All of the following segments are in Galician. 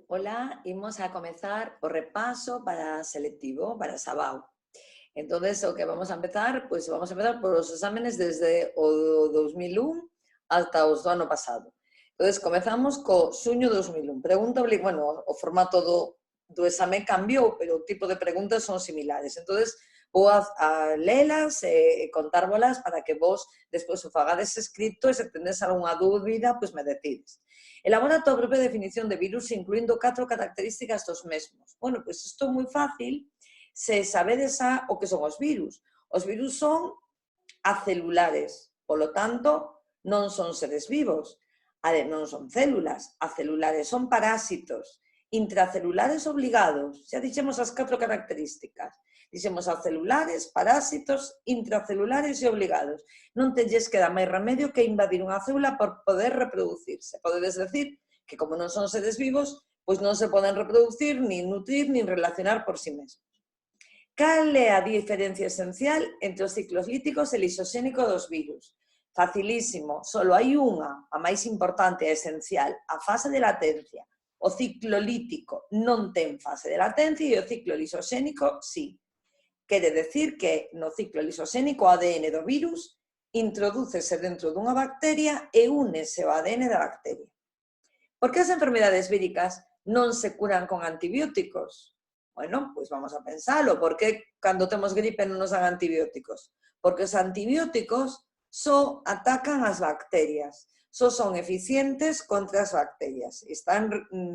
Hola, imos a comezar o repaso para selectivo, para Sabao. Entonces, o que vamos a empezar, pues vamos a empezar por os exámenes desde o 2001 hasta os do ano pasado. Entonces, comezamos co xuño 2001. Pregunta, bueno, o formato do exame cambiou, pero o tipo de preguntas son similares. Entonces, vou a lelas e contárvolas para que vos despois o fagades escrito e se tendes algunha dúbida, pois me decides. Elabora a tua propia definición de virus incluindo 4 características dos mesmos. Bueno, pois isto é moi fácil se sabedes o que son os virus. Os virus son acelulares, polo tanto, non son seres vivos, non son células, acelulares son parásitos, intracelulares obligados, xa dixemos as 4 características, dixemos acelulares, parásitos, intracelulares e obligados. Non telles que dar máis remedio que invadir unha célula por poder reproducirse. Podedes decir que como non son seres vivos, pois non se poden reproducir, nin nutrir, nin relacionar por si mesmos. Cal é a diferencia esencial entre os ciclos líticos e lisoxénico dos virus? Facilísimo, solo hai unha, a máis importante e esencial, a fase de latencia. O ciclo lítico non ten fase de latencia e o ciclo lisoxénico sí. Quere decir que no ciclo lisoxénico o ADN do virus introdúcese dentro dunha bacteria e únese ao ADN da bacteria. Por que as enfermedades víricas non se curan con antibióticos? Bueno, pois vamos a pensalo. Por que cando temos gripe non nos dan antibióticos? Porque os antibióticos só atacan as bacterias, só son eficientes contra as bacterias, están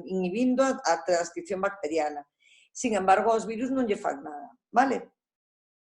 inhibindo a transcripción bacteriana. Sin embargo, aos virus non lle fan nada, vale?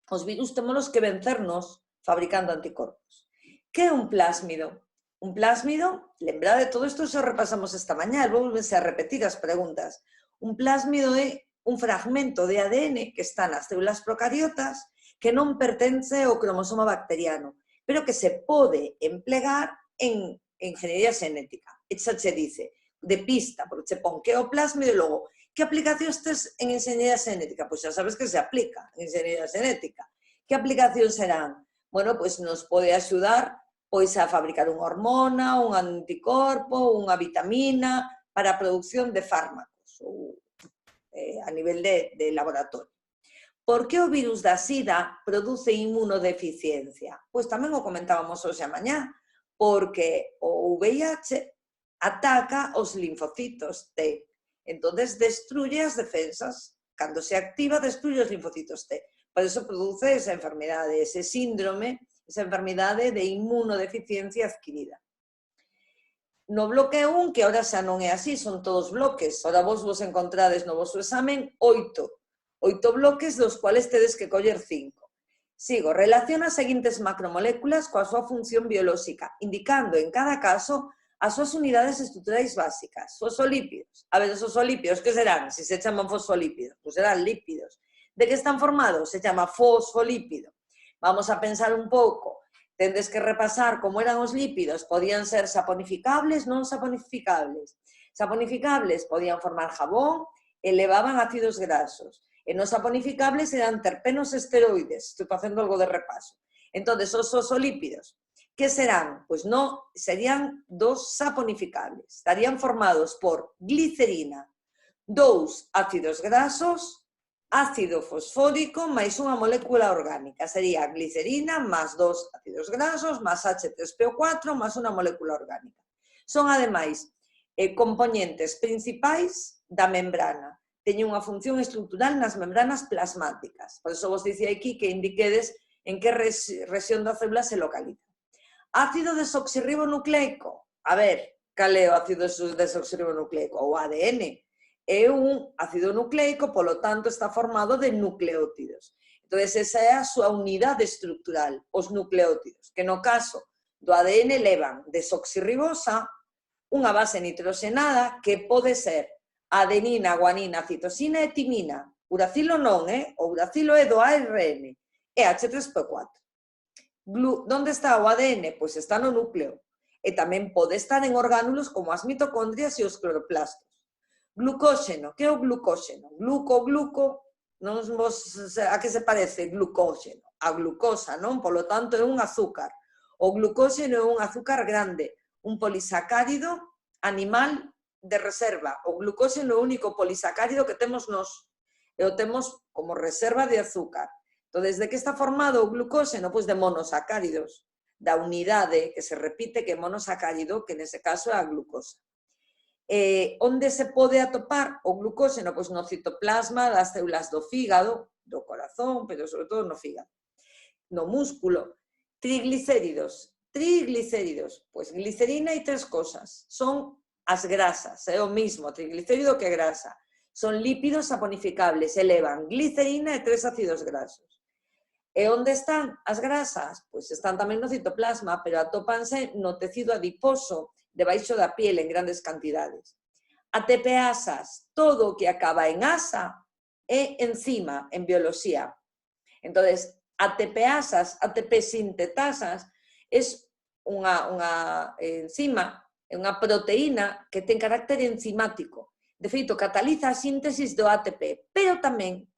Os virus témolos que vencernos fabricando anticorpos. Que é un plásmido? Un plásmido, lembrade, todo isto xa repasamos esta mañá, volvense a repetir as preguntas. Un plásmido é un fragmento de ADN que está nas células procariotas que non pertence ao cromosoma bacteriano, pero que se pode emplegar en ingeniería xenética. E xa che dice, de pista, porque che pon que é o plásmido e logo, que aplicacións tes en enxeñería xenética? Pois xa sabes que se aplica en enxeñería xenética. Que aplicacións serán? Bueno, pois nos pode axudar pois a fabricar unha hormona, un anticorpo, unha vitamina para a produción de fármacos ou a nivel de laboratorio. Por que o virus da SIDA produce inmunodeficiencia? Pois tamén o comentábamos hoxe a mañá, porque o VIH ataca os linfocitos T. Entonces destruye as defensas. Cando se activa, destruye os linfocitos T. Por eso produce esa enfermedade, ese síndrome, esa enfermedade de inmunodeficiencia adquirida. No bloque 1, que ahora xa non é así, son todos bloques. Ahora vos encontrades no vosso examen 8 bloques dos cuales tedes que coller 5. Sigo, relaciona as seguintes macromoléculas coa súa función biolóxica, indicando en cada caso as súas unidades estruturais básicas. Fosfolípidos. A ver, os fosfolípidos, que serán? Se se chaman fosfolípidos, pois serán lípidos. De que están formados? Se chama fosfolípido. Vamos a pensar un pouco. Tendes que repasar como eran os lípidos. Podían ser saponificables, non saponificables. Saponificables podían formar jabón e levaban ácidos graxos. E non saponificables eran terpenos esteroides. Estou facendo algo de repaso. Entón, os fosfolípidos, que serán? Pois non, serían dos saponificables. Estarían formados por glicerina, 2 ácidos graxos, ácido fosfórico máis unha molécula orgánica. Sería glicerina máis 2 ácidos graxos máis H3PO4 máis unha molécula orgánica. Son, ademais, componentes principais da membrana. Teñen unha función estrutural nas membranas plasmáticas. Por iso vos dicía aquí que indiquedes en que rexión da célula se localiza. Ácido desoxirribonucleico. A ver, cal é o ácido desoxirribonucleico? O ADN. É un ácido nucleico, polo tanto está formado de nucleótidos. Entón, esa é a súa unidade estrutural, os nucleótidos, que no caso do ADN levan desoxirribosa, unha base nitroxenada que pode ser adenina, guanina, citosina e timina. Uracilo non, o uracilo é do ARN, e H3PO4. Donde está o ADN? Pois está no núcleo, e tamén pode estar en orgánulos como as mitocondrias e os cloroplastos. Glucóxeno, que é o glucóxeno? Gluco, non a que se parece glucóxeno? A glucosa, non? Polo tanto, é un azúcar. O glucóxeno é un azúcar grande, un polisacárido animal de reserva. O glucose é o único polisacárido que temos nós. E o temos como reserva de azúcar. Entón, de que está formado o glucóseno? Pois de monosacáridos, da unidade que se repite que é monosacárido, que nese caso é a glucosa. Onde se pode atopar o glucóseno? Pois no citoplasma das células do fígado, do corazón, pero sobre todo no fígado. No músculo. Triglicéridos. Triglicéridos, pois glicerina e 3 cosas. Son as grasas, é o mismo triglicérido que grasa. Son lípidos saponificables, elevan glicerina e 3 ácidos grasos. E onde están as grasas? Pois están tamén no citoplasma, pero atópanse no tecido adiposo, debaixo da piel en grandes cantidades. ATPasas, todo o que acaba en asa é enzima en bioloxía. Entón, ATPasas, ATP sintetasas, é unha enzima, é unha proteína que ten carácter enzimático. De feito, cataliza a síntesis do ATP, pero tamén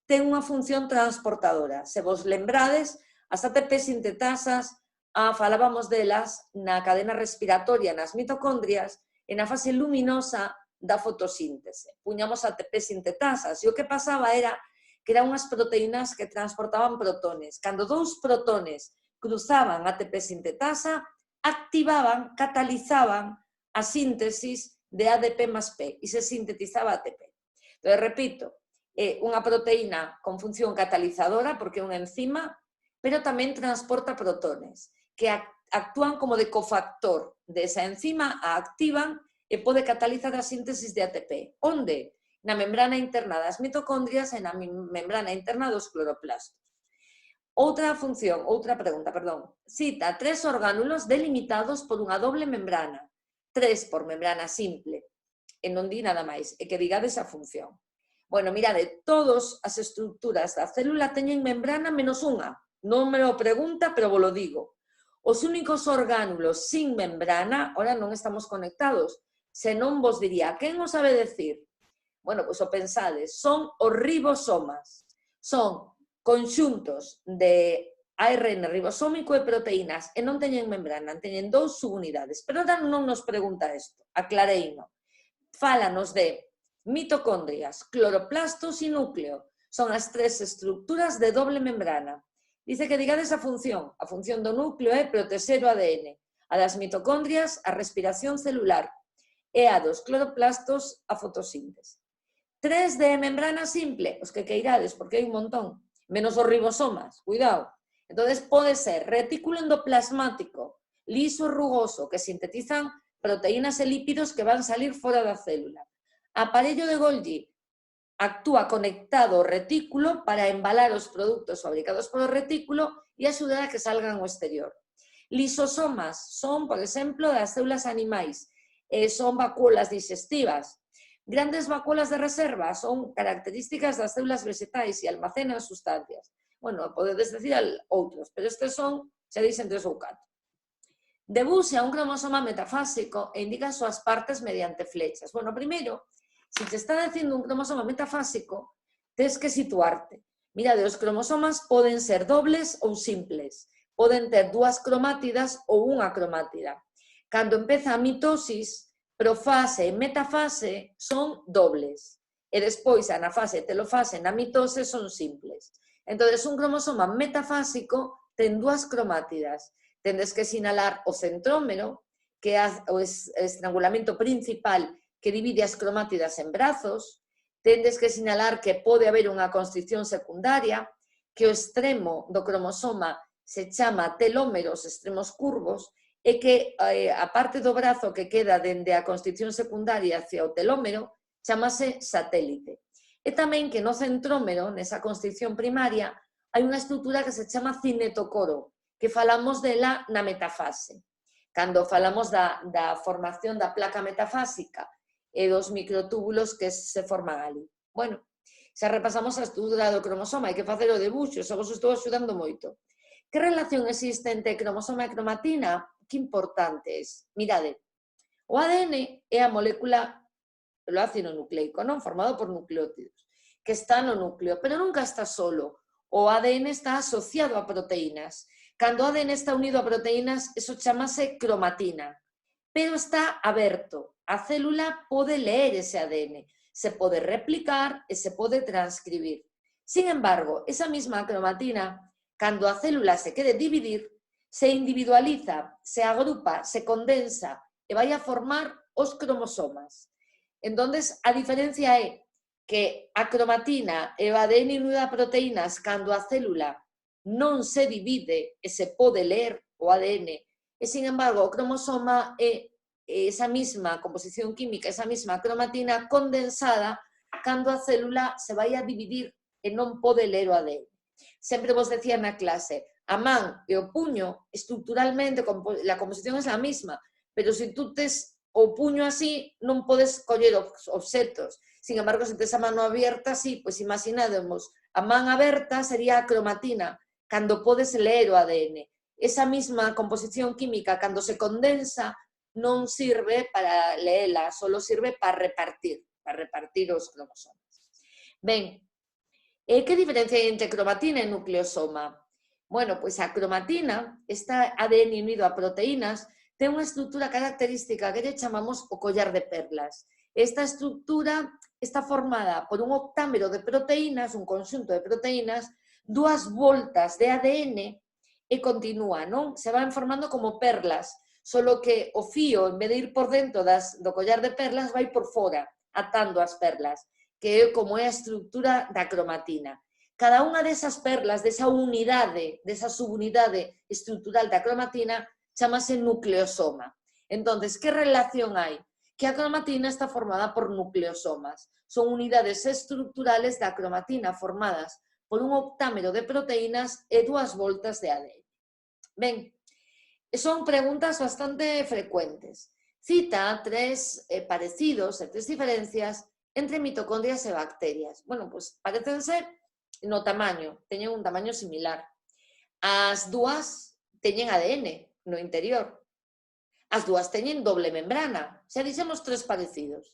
ten unha función transportadora. Se vos lembrades, as ATP sintetasas, falábamos delas na cadena respiratoria, nas mitocondrias, e na fase luminosa da fotosíntese. Puñamos ATP sintetasas, e o que pasaba era que eran unhas proteínas que transportaban protones. Cando 2 protones cruzaban ATP sintetasa, activaban, catalizaban a síntesis de ADP más P e se sintetizaba ATP. Entonces, repito, é unha proteína con función catalizadora porque é unha enzima, pero tamén transporta protones que actúan como de cofactor desa enzima, a activan e pode catalizar a síntesis de ATP. Onde? Na membrana interna das mitocondrias e na membrana interna dos cloroplastos. Outra función, outra pregunta, perdón. Cita 3 orgánulos delimitados por unha doble membrana. 3 por membrana simple. E non di nada máis, e que digades a función. Bueno, mirade, todas as estructuras da célula teñen membrana menos unha. Non me lo pregunta, pero vos lo digo. Os únicos orgánulos sin membrana, ahora non estamos conectados, senón vos diría, quen o sabe decir? Bueno, pois o pensades, son os ribosomas. Son conxuntos de ARN ribosómico e proteínas e non teñen membrana, teñen 2 subunidades. Pero non nos pregunta isto, aclareino. Fálanos de mitocondrias, cloroplastos e núcleo. Son as 3 estructuras de doble membrana. Dice que digades a función. A función do núcleo é protexer o ADN. A das mitocondrias, a respiración celular. E a dos cloroplastos, a fotosíntese. 3 de membrana simple, os que queirades, porque hai un montón. Menos os ribosomas, cuidado. Entonces pode ser retículo endoplasmático, liso e rugoso, que sintetizan proteínas e lípidos que van salir fora da célula. Aparello de Golgi actúa conectado ao retículo para embalar os produtos fabricados polo retículo e axudar a que salgan ao exterior. Lisosomas son, por exemplo, das células animais, son vacuolas digestivas. Grandes vacuolas de reserva son características das células vegetais e almacenan sustancias. Bueno, podedes decir outros, pero estes son, xa dixen 3 ou 4. Debuxe a un cromosoma metafásico e indica as súas partes mediante flechas. Bueno, primeiro, se te está dicindo un cromosoma metafásico, tens que situarte. Mirade, os cromosomas poden ser dobles ou simples. Poden ter 2 cromátidas ou unha cromátida. Cando empeza a mitosis, profase e metafase son dobles. E despois, a na fase telofase e na mitose son simples. Entón, un cromosoma metafásico ten 2 cromátidas. Tendes que sinalar o centrómero, que é o estrangulamento principal que divide as cromátidas en brazos. Tendes que sinalar que pode haber unha constrición secundaria, que o extremo do cromosoma se chama telómero, os extremos curvos, e que a parte do brazo que queda dende a constrición secundaria hacia o telómero chamase satélite. E tamén que no centrómero, nesa constrición primaria, hai unha estrutura que se chama cinetocoro, que falamos dela na metafase. Cando falamos da formación da placa metafásica e dos microtúbulos que se forman ali. Bueno, xa repasamos a estrutura do cromosoma, hai que facer o debuxo, xa vos estou axudando moito. Que relación existe entre cromosoma e cromatina? Que importante é. Mirade, o ADN é a molécula do ácido nucleico, non? Formado por nucleótidos, que está no núcleo, pero nunca está solo. O ADN está asociado a proteínas. Cando o ADN está unido a proteínas, eso chamase cromatina, pero está aberto. a célula pode ler ese ADN, se pode replicar e se pode transcribir. Sin embargo, esa mesma cromatina, cando a célula se quere dividir, se individualiza, se agrupa, se condensa e vai a formar os cromosomas. Entonces, a diferencia é que a cromatina e o ADN unido a proteínas, cando a célula non se divide e se pode ler o ADN, e, sin embargo, o cromosoma é esa mesma composición química, esa mesma cromatina condensada cando a célula se vai a dividir e non pode ler o ADN. Sempre vos decía na clase, a man e o puño, estructuralmente, a composición é a mesma, pero se tú tes o puño así, non podes coller obxetos. Sin embargo, se tes a mano aberta, sí, pois imaginademos, a man aberta sería a cromatina, cando podes ler o ADN. Esa mesma composición química, cando se condensa, non sirve para leela, solo sirve para repartir os cromosomas. Ben, que diferencia hai entre cromatina e nucleosoma? Bueno, pois a cromatina, esta ADN unido a proteínas, ten unha estructura característica que lle chamamos o collar de perlas. Esta estructura está formada por un octámero de proteínas, un conxunto de proteínas, dúas voltas de ADN e continúa, non? Se van formando como perlas, solo que o fío, en vez de ir por dentro do collar de perlas, vai por fora, atando as perlas, que é como é a estructura da cromatina. Cada unha desas perlas, desa unidade, desa subunidade estrutural da cromatina, chamase nucleosoma. Entonces, que relación hai? Que a cromatina está formada por nucleosomas. Son unidades estruturales da cromatina formadas por un octámero de proteínas e dúas voltas de ADN. Ben, son preguntas bastante frecuentes. Cita tres parecidos e tres diferencias entre mitocondrias e bacterias. Bueno, pois parecense no tamaño, teñen un tamaño similar. As dúas teñen ADN no interior. As dúas teñen doble membrana. Xa dixemos tres parecidos.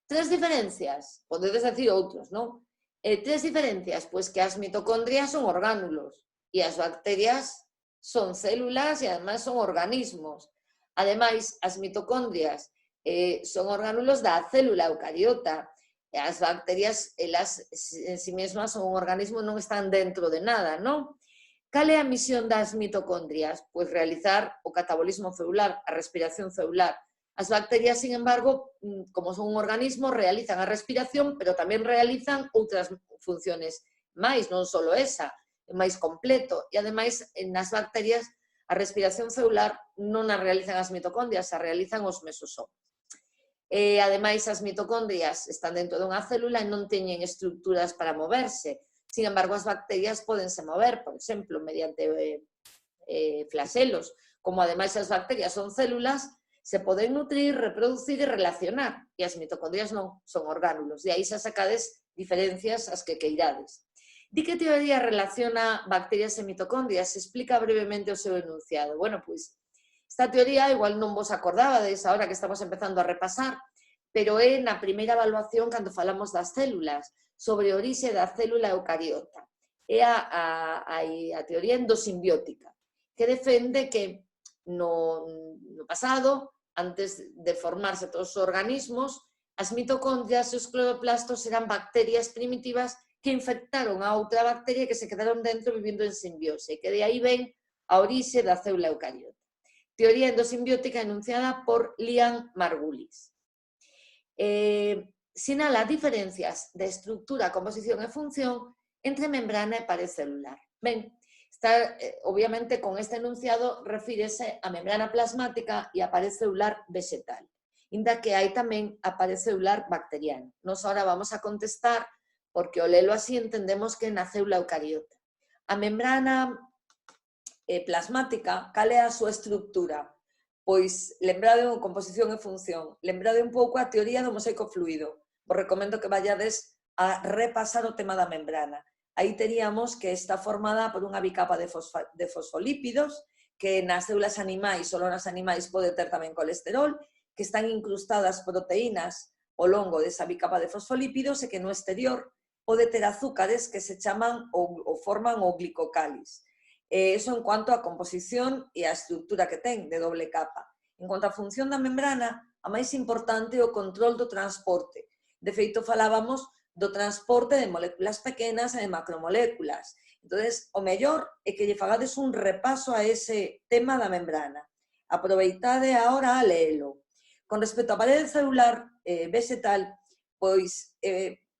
Tres diferencias, podedes decir outros, non? Tres diferencias, pois que as mitocondrias son orgánulos e as bacterias son células e ademais son organismos. Ademais, as mitocondrias son orgánulos da célula eucariota. E as bacterias, elas en si mesmas son un organismo, non están dentro de nada, non? Cal é a misión das mitocondrias? Pois realizar o catabolismo celular, a respiración celular. As bacterias, sin embargo, como son un organismo, realizan a respiración, pero tamén realizan outras funciones máis, non só esa, máis completo. E, ademais, nas bacterias, a respiración celular non a realizan as mitocondrias, a realizan os mesosomas. Ademais, as mitocondrias están dentro dunha célula e non teñen estructuras para moverse. Sin embargo, as bacterias pódense mover, por exemplo, mediante flagelos. Como, ademais, as bacterias son células, se poden nutrir, reproducir e relacionar. E as mitocondrias non, son orgánulos. E aí xa sacades diferencias as que queirades. Di que teoría relaciona bacterias e mitocondrias? Explica brevemente o seu enunciado. Bueno, pois, esta teoría igual non vos acordabades ahora que estamos empezando a repasar, pero é na primeira evaluación cando falamos das células, sobre a orixe da célula eucariota. É a teoría endosimbiótica, que defende que no pasado, antes de formarse todos os organismos, as mitocondrias e os cloroplastos eran bacterias primitivas que infectaron a outra bacteria que se quedaron dentro vivindo en simbiose, que de aí ven a orixe da célula eucariota. Teoría endosimbiótica enunciada por Liam Margulis. Sinala diferencias de estructura, composición e función entre membrana e pared celular. Ben, obviamente con este enunciado refírese a membrana plasmática e a pared celular vegetal, inda que hai tamén a pared celular bacteriana. Nos ahora vamos a contestar, porque ao lelo así entendemos que na célula eucariota. A membrana plasmática, cal é a súa estructura? Pois, lembrade a composición e función, lembrade un pouco a teoría do mosaico fluido. Vos recomendo que vayades a repasar o tema da membrana. Aí teríamos que está formada por unha bicapa de fosfolípidos, que nas células animais, só nas animais pode ter tamén colesterol, que están incrustadas proteínas ao longo desa bicapa de fosfolípidos e que no exterior pode ter azúcares que se chaman ou forman o glicocalis. Eso en cuanto a composición e a estructura que ten de doble capa. En cuanto a función da membrana, a máis importante é o control do transporte. De feito, falábamos do transporte de moléculas pequenas e de macromoléculas. Entón, o mellor é que lle fagades un repaso a ese tema da membrana. Aproveitade agora a leelo. Con respecto á parede celular vegetal, pois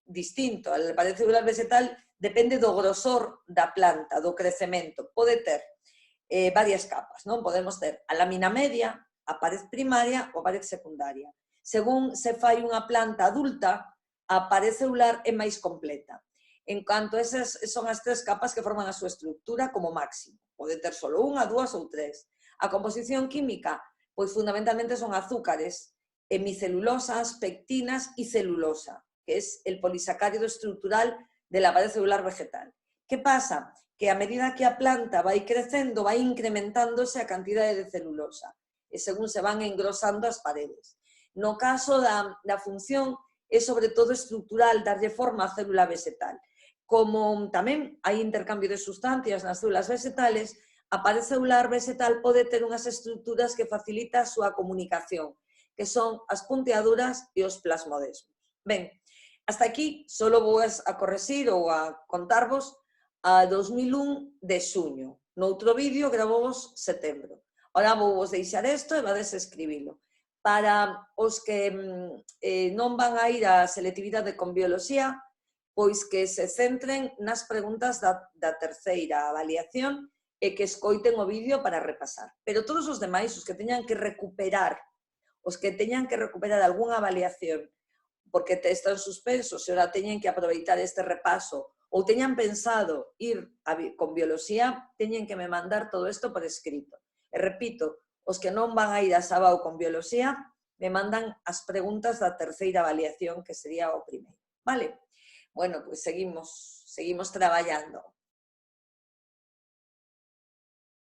distinto. A parede celular vegetal depende do grosor da planta, do crecemento. Pode ter varias capas, non? Podemos ter a lámina media, a parede primaria ou a parede secundaria. Según se fai unha planta adulta, a parede celular é máis completa. En canto esas son as 3 capas que forman a súa estructura como máximo. Pode ter só unha, 2 ou 3. A composición química, pois fundamentalmente son azúcares, hemicelulosas, pectinas e celulosa, que é el polisacárido estructural de la pared celular vegetal. Que pasa? Que a medida que a planta vai crecendo, vai incrementándose a cantidade de celulosa, e según se van engrosando as paredes. No caso da función, é sobre todo estructural, darlle forma á célula vegetal. Como tamén hai intercambio de sustancias nas células vegetales, a parede celular vegetal pode ter unhas estructuras que facilita a súa comunicación, que son as punteaduras e os plasmodesmos. Ben, hasta aquí só vou a corregir ou a contarvos a 2001 de xuño. No outro vídeo gravamos setembro. Ora vou vos deixar isto e vades escribilo. Para os que non van a ir á selectividade con bioloxía, pois que se centren nas preguntas da terceira avaliación e que escoiten o vídeo para repasar. Pero todos os demais, os que teñan que recuperar algunha avaliación, porque están suspensos e ora teñen que aproveitar este repaso ou teñan pensado ir con bioloxía, teñen que me mandar todo isto por escrito. E repito, os que non van a ir a Sabao con bioloxía, me mandan as preguntas da terceira avaliación, que sería o primeiro. Vale? Bueno, pois seguimos traballando.